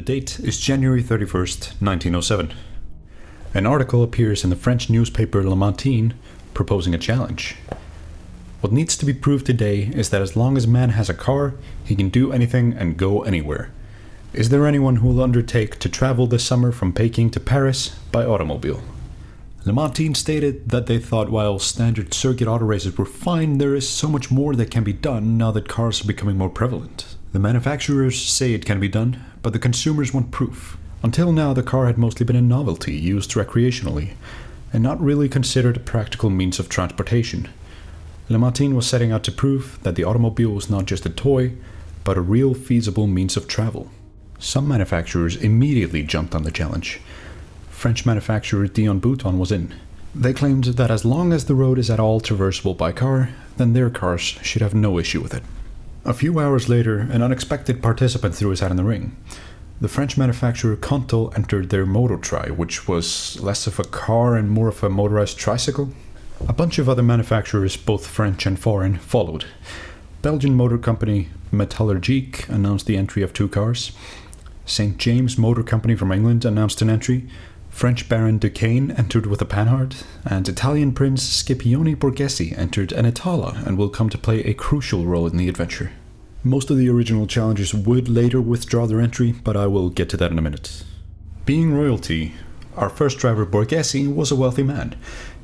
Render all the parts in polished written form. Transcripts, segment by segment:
the date is January 31st, 1907. An article appears in the French newspaper Le Matin proposing a challenge. What needs to be proved today is that as long as man has a car, he can do anything and go anywhere. Is there anyone who will undertake to travel this summer from Peking to Paris by automobile? Le Matin stated that they thought while standard circuit auto races were fine, there is so much more that can be done now that cars are becoming more prevalent. The manufacturers say it can be done, but the consumers want proof. Until now, the car had mostly been a novelty used recreationally, and not really considered a practical means of transportation. Le Matin was setting out to prove that the automobile was not just a toy, but a real feasible means of travel. Some manufacturers immediately jumped on the challenge. French manufacturer Dion Bouton was in. They claimed that as long as the road is at all traversable by car, then their cars should have no issue with it. A few hours later, an unexpected participant threw his hat in the ring. The French manufacturer Contel entered their Moto-Tri, which was less of a car and more of a motorized tricycle. A bunch of other manufacturers, both French and foreign, followed. Belgian motor company Metallurgique announced the entry of 2 cars. St. James Motor Company from England announced an entry. French Baron Duquesne entered with a Panhard, and Italian Prince Scipione Borghese entered an Itala and will come to play a crucial role in the adventure. Most of the original challengers would later withdraw their entry, but I will get to that in a minute. Being royalty, our first driver Borghese was a wealthy man.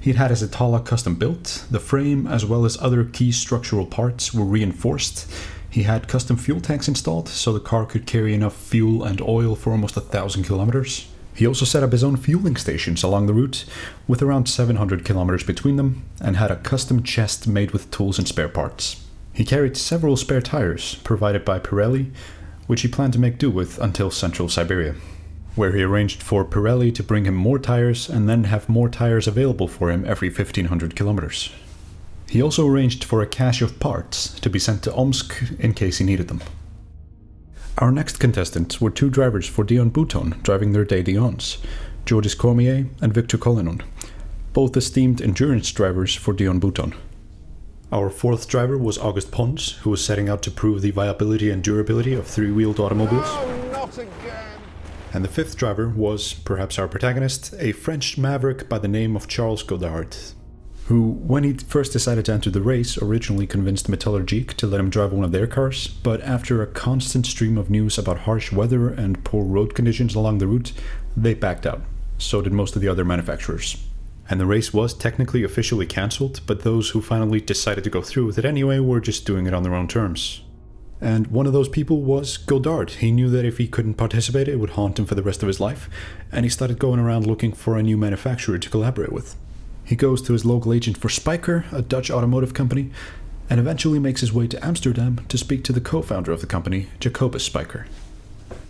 He'd had his Itala custom built, the frame as well as other key structural parts were reinforced. He had custom fuel tanks installed so the car could carry enough fuel and oil for almost 1,000 kilometers. He also set up his own fueling stations along the route, with around 700 kilometers between them, and had a custom chest made with tools and spare parts. He carried several spare tires, provided by Pirelli, which he planned to make do with until central Siberia, where he arranged for Pirelli to bring him more tires and then have more tires available for him every 1,500 kilometers. He also arranged for a cache of parts to be sent to Omsk in case he needed them. Our next contestants were 2 drivers for Dion Bouton driving their Day Dions, Georges Cormier and Victor Collinon, both esteemed endurance drivers for Dion Bouton. Our 4th driver was Auguste Pons, who was setting out to prove the viability and durability of 3-wheeled automobiles. Oh, not again! And the 5th driver was, perhaps our protagonist, a French maverick by the name of Charles Godard, who, when he first decided to enter the race, originally convinced Metallurgique to let him drive one of their cars, but after a constant stream of news about harsh weather and poor road conditions along the route, they backed out. So did most of the other manufacturers. And the race was technically officially cancelled, but those who finally decided to go through with it anyway were just doing it on their own terms. And one of those people was Godard. He knew that if he couldn't participate, it would haunt him for the rest of his life, and he started going around looking for a new manufacturer to collaborate with. He goes to his local agent for Spyker, a Dutch automotive company, and eventually makes his way to Amsterdam to speak to the co-founder of the company, Jacobus Spyker.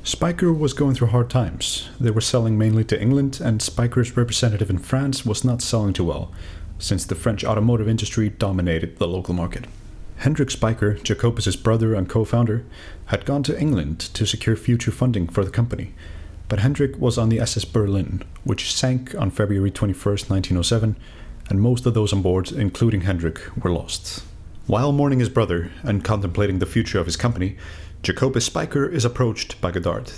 Spyker was going through hard times. They were selling mainly to England, and Spyker's representative in France was not selling too well, since the French automotive industry dominated the local market. Hendrik Spyker, Jacobus's brother and co-founder, had gone to England to secure future funding for the company, but Hendrik was on the SS Berlin, which sank on February 21st, 1907, and most of those on board, including Hendrik, were lost. While mourning his brother and contemplating the future of his company, Jacobus Spyker is approached by Godard.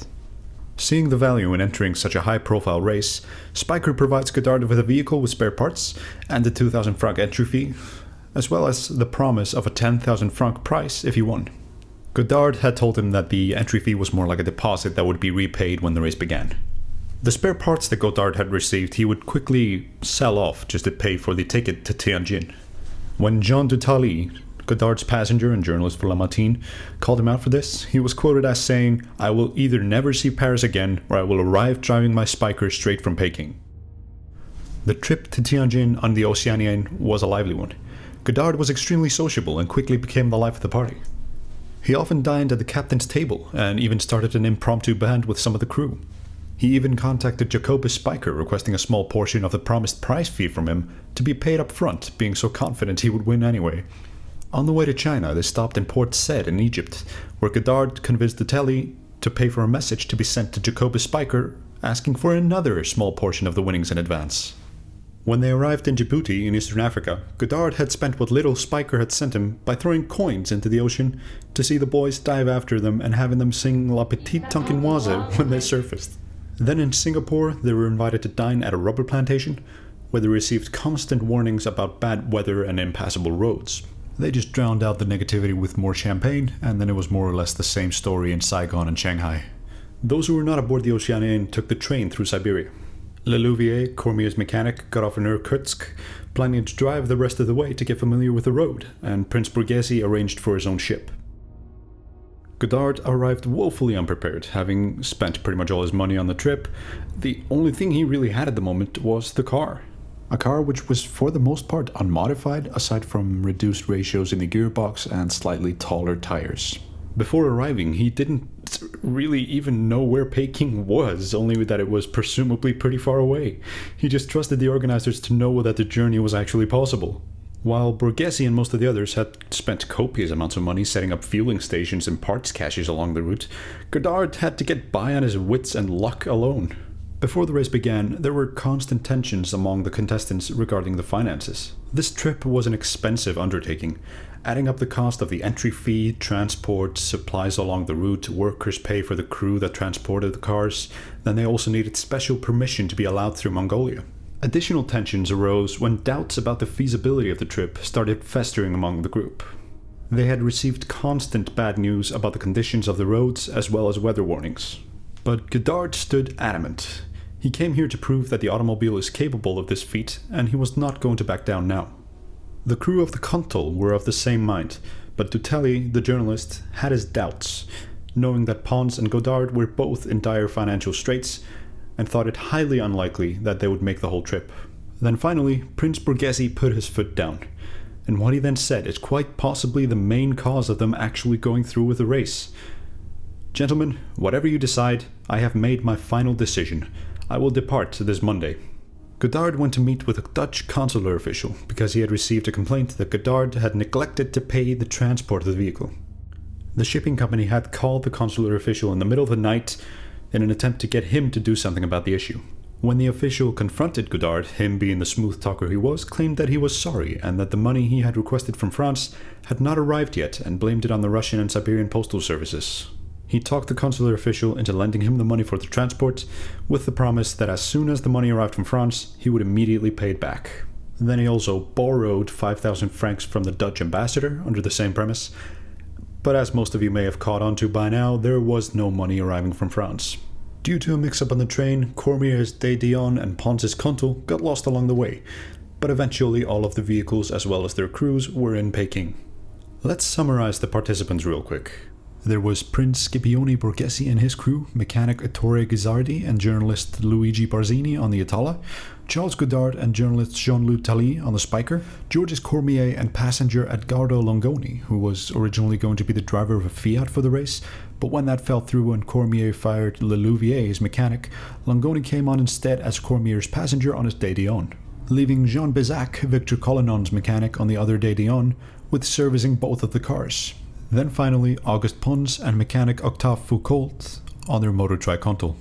Seeing the value in entering such a high-profile race, Spyker provides Godard with a vehicle with spare parts and the 2,000 franc entry fee, as well as the promise of a 10,000 franc prize if he won. Godard had told him that the entry fee was more like a deposit that would be repaid when the race began. The spare parts that Godard had received he would quickly sell off just to pay for the ticket to Tianjin. When Jean Dutally, Godard's passenger and journalist for Le Matin, called him out for this, he was quoted as saying, "I will either never see Paris again, or I will arrive driving my Spyker straight from Peking." The trip to Tianjin on the Oceanian was a lively one. Godard was extremely sociable and quickly became the life of the party. He often dined at the captain's table and even started an impromptu band with some of the crew. He even contacted Jacobus Spyker requesting a small portion of the promised prize fee from him to be paid up front, being so confident he would win anyway. On the way to China, they stopped in Port Said in Egypt, where Godard convinced the telly to pay for a message to be sent to Jacobus Spyker asking for another small portion of the winnings in advance. When they arrived in Djibouti in Eastern Africa, Godard had spent what little Spiker had sent him by throwing coins into the ocean to see the boys dive after them and having them sing La Petite Tonkinoise when they surfaced. Then in Singapore, they were invited to dine at a rubber plantation, where they received constant warnings about bad weather and impassable roads. They just drowned out the negativity with more champagne, and then it was more or less the same story in Saigon and Shanghai. Those who were not aboard the Oceanian took the train through Siberia. Lelouvier, Cormier's mechanic, got off in Irkutsk, planning to drive the rest of the way to get familiar with the road, and Prince Borghese arranged for his own ship. Godard arrived woefully unprepared, having spent pretty much all his money on the trip. The only thing he really had at the moment was the car. A car which was for the most part unmodified, aside from reduced ratios in the gearbox and slightly taller tires. Before arriving, he didn't really even know where Peking was, only that it was presumably pretty far away. He just trusted the organizers to know that the journey was actually possible. While Borghese and most of the others had spent copious amounts of money setting up fueling stations and parts caches along the route, Godard had to get by on his wits and luck alone. Before the race began, there were constant tensions among the contestants regarding the finances. This trip was an expensive undertaking, adding up the cost of the entry fee, transport, supplies along the route, workers' pay for the crew that transported the cars. Then they also needed special permission to be allowed through Mongolia. Additional tensions arose when doubts about the feasibility of the trip started festering among the group. They had received constant bad news about the conditions of the roads as well as weather warnings. But Godard stood adamant. He came here to prove that the automobile is capable of this feat, and he was not going to back down now. The crew of the Kontal were of the same mind, but Dutelli, the journalist, had his doubts, knowing that Pons and Godard were both in dire financial straits, and thought it highly unlikely that they would make the whole trip. Then finally, Prince Borghese put his foot down, and what he then said is quite possibly the main cause of them actually going through with the race. "Gentlemen, whatever you decide, I have made my final decision. I will depart this Monday." Godard went to meet with a Dutch consular official because he had received a complaint that Godard had neglected to pay the transport of the vehicle. The shipping company had called the consular official in the middle of the night in an attempt to get him to do something about the issue. When the official confronted Godard, him being the smooth talker he was, claimed that he was sorry and that the money he had requested from France had not arrived yet and blamed it on the Russian and Siberian postal services. He talked the consular official into lending him the money for the transport, with the promise that as soon as the money arrived from France, he would immediately pay it back. Then he also borrowed 5,000 francs from the Dutch ambassador under the same premise. But as most of you may have caught on to by now, there was no money arriving from France. Due to a mix-up on the train, Cormier's De Dion and Pons's Kontal got lost along the way, but eventually all of the vehicles as well as their crews were in Peking. Let's summarize the participants real quick. There was Prince Scipione Borghese and his crew, mechanic Ettore Guisardi and journalist Luigi Barzini on the Atala, Charles Godard and journalist Jean-Luc Tally on the Spiker, Georges Cormier and passenger Edgardo Longoni, who was originally going to be the driver of a Fiat for the race, but when that fell through and Cormier fired Lelouvier, his mechanic, Longoni came on instead as Cormier's passenger on his De Dion, leaving Jean Bezac, Victor Collinon's mechanic, on the other De Dion, with servicing both of the cars. Then finally, Auguste Pons and mechanic Octave Foucault on their motor tricontal.